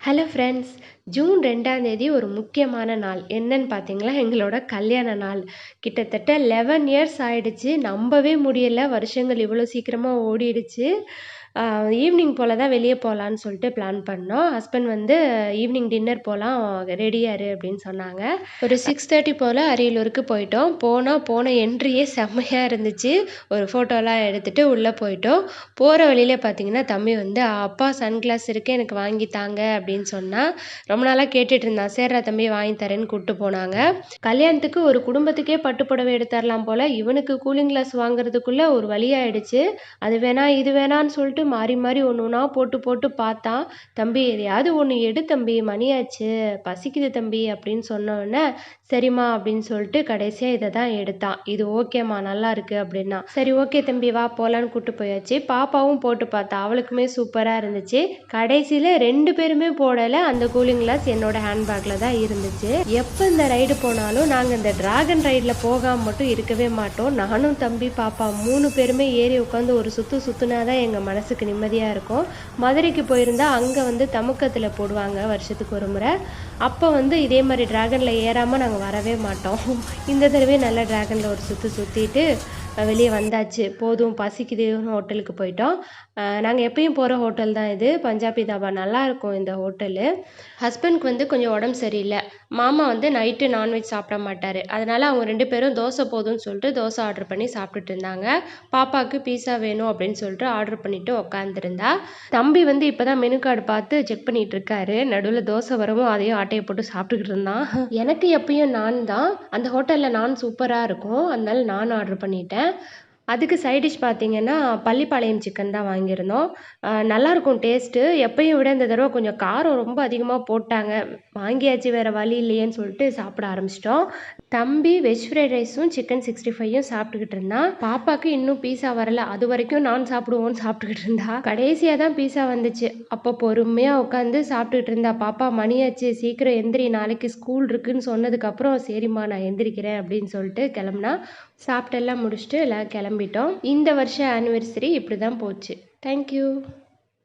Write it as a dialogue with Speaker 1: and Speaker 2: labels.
Speaker 1: Hello friends. June 2ஆம் தேதி ஒரு முக்கியமான நாள். என்னன்னு பார்த்தீங்களா, எங்களோட கல்யாண நாள். கிட்டத்தட்ட 11 இயர்ஸ் ஆயிடுச்சு. நம்பவே முடியல. வருஷங்கள் இவ்வளோ சீக்கிரமா ஓடிடுச்சு. ஈவினிங் போல தான் வெளிய போலான்னு சொல்லிட்டு பிளான் பண்ணோம். ஹஸ்பண்ட் வந்து ஈவினிங் டின்னர் போலாம், ரெடியா இரு அப்படின்னு சொன்னாங்க. ஒரு 6:30 போல அரியலூருக்கு போயிட்டோம். போன என்ட்ரியே செம்மையா இருந்துச்சு. ஒரு ஃபோட்டோலாம் எடுத்துட்டு உள்ள போயிட்டோம். போற வழியில பார்த்தீங்கன்னா, தம்பி வந்து "அப்பா சன்கிளாஸ் இருக்கு எனக்கு வாங்கி தாங்க" அப்படின்னு சொன்னான். ரொம்ப நாளா கேட்டுட்டு இருந்தான். "சரிடா தம்பி வாங்கி தரேன்னு" கூட்டு போனாங்க. கல்யாணத்துக்கு ஒரு குடும்பத்துக்கே பட்டு புடவை எடுத்தரலாம் போல. இவனுக்கு கூலிங் கிளாஸ் வாங்குறதுக்குள்ள ஒரு வழியாயிடுச்சு. அது வேணாம், இது வேணான்னு சொல்லிட்டு மாறி மாறி ஒண்ணு ஒண்ணா போட்டு போட்டு பார்த்தான். "தம்பி எதையாவது ஒண்ணு எடு தம்பி, மணியாச்சு. பசிக்குது தம்பி" அப்படின்னு சொன்ன உடனே, "சரிம்மா" அப்படின்னு சொல்லிட்டு கடைசியா இத தான் எடுத்தான். "இது ஓகேம்மா நல்லாருக்கு" அப்படின்னா. "சரி ஓகே தம்பி வா போலான்னு" கூட்டு போயாச்சு. பாப்பாவும் போட்டு பார்த்தா. அவளுக்குமே சூப்பரா இருந்துச்சு. கடைசியில 2 பேருமே போடல. அந்த கூலிங் கிளாஸ் என்னோட ஹேண்ட்பேக்ல தான் இருந்துச்சு. எப்ப இந்த ரைடு போனாலும் நாங்க இந்த டிராகன் ரைட்ல போகாம மட்டும் இருக்கவே மாட்டோம். நானும் தம்பி பாப்பா 3 பேருமே ஏறி உட்காந்து ஒரு சுத்து சுத்துனாதான் எங்க மனசுக்கு நிம்மதியா இருக்கும். மதுரைக்கு போயிருந்தா அங்க வந்து தமுக்கத்துல போடுவாங்க வருஷத்துக்கு ஒரு முறை. அப்ப வந்து இதே மாதிரி டிராகன்ல ஏறாம நாங்க வரவே மாட்டோம். இந்த தடவை நல்லா டிராகன்ல ஒரு சுத்து சுத்திட்டு வெளியே வந்தாச்சு. போதும் பசிக்குதுன்னு ஹோட்டலுக்கு போயிட்டோம். நாங்கள் எப்பயும் போகிற ஹோட்டல் தான் இது. பஞ்சாபி தாபா. நல்லாயிருக்கும் இந்த ஹோட்டலு. ஹஸ்பண்ட்க்கு வந்து கொஞ்சம் உடம்பு சரியில்லை. மாமா வந்து நைட்டு நான்வெஜ் சாப்பிட மாட்டார். அதனால் அவங்க 2 பேரும் தோசை போதும்னு சொல்லிட்டு தோசை ஆர்டர் பண்ணி சாப்பிட்டுட்டு இருந்தாங்க. பாப்பாவுக்கு பீஸா வேணும் அப்படின்னு சொல்லிட்டு ஆர்டர் பண்ணிட்டு உட்காந்துருந்தா. தம்பி வந்து இப்போ தான் மெனு கார்டு பார்த்து செக் பண்ணிட்டு இருக்காரு. நடுவில் தோசை வரவும் அதையும் ஆட்டையை போட்டு சாப்பிட்டுக்கிட்டு இருந்தான். எனக்கு எப்பயும் நான் தான். அந்த ஹோட்டலில் நான் சூப்பராக இருக்கும். அதனால நான் ஆர்டர் பண்ணிட்டேன். அதுக்கு சைட் டிஷ் பார்த்தீங்கன்னா, பள்ளிப்பாளையம் சிக்கன் தான் வாங்கியிருந்தோம். நல்லாயிருக்கும் டேஸ்ட்டு. எப்பயும் விட இந்த தடவ கொஞ்சம் காரம் ரொம்ப அதிகமா போட்டாங்க. வாங்கியாச்சு வேற வழி இல்லையேன்னு சொல்லிட்டு சாப்பிட ஆரம்பிச்சிட்டோம். தம்பி வெஜ் ஃப்ரைட் ரைஸும், சிக்கன் 65யும் சாப்பிட்டுக்கிட்டு இருந்தான். பாப்பாக்கு இன்னும் பீஸா வரல. அதுவரைக்கும் நான் சாப்பிடுவோன்னு சாப்பிட்டுக்கிட்டு இருந்தா. கடைசியா தான் பீஸா வந்துச்சு. அப்போ பொறுமையா உட்காந்து சாப்பிட்டுக்கிட்டு இருந்தா. "பாப்பா மணியாச்சு சீக்கிரம் எந்திரி, நாளைக்கு ஸ்கூல் இருக்குன்னு" சொன்னதுக்கப்புறம், "சரிம்மா நான் எந்திரிக்கிறேன்" அப்படின்னு சொல்லிட்டு கிளம்புனா. சாப்பிட்டெல்லாம் முடிச்சுட்டு எல்லாம் கிளம்பிட்டோம். இந்த வருஷ ஆனிவர்சரி இப்படி தான் போச்சு. Thank you.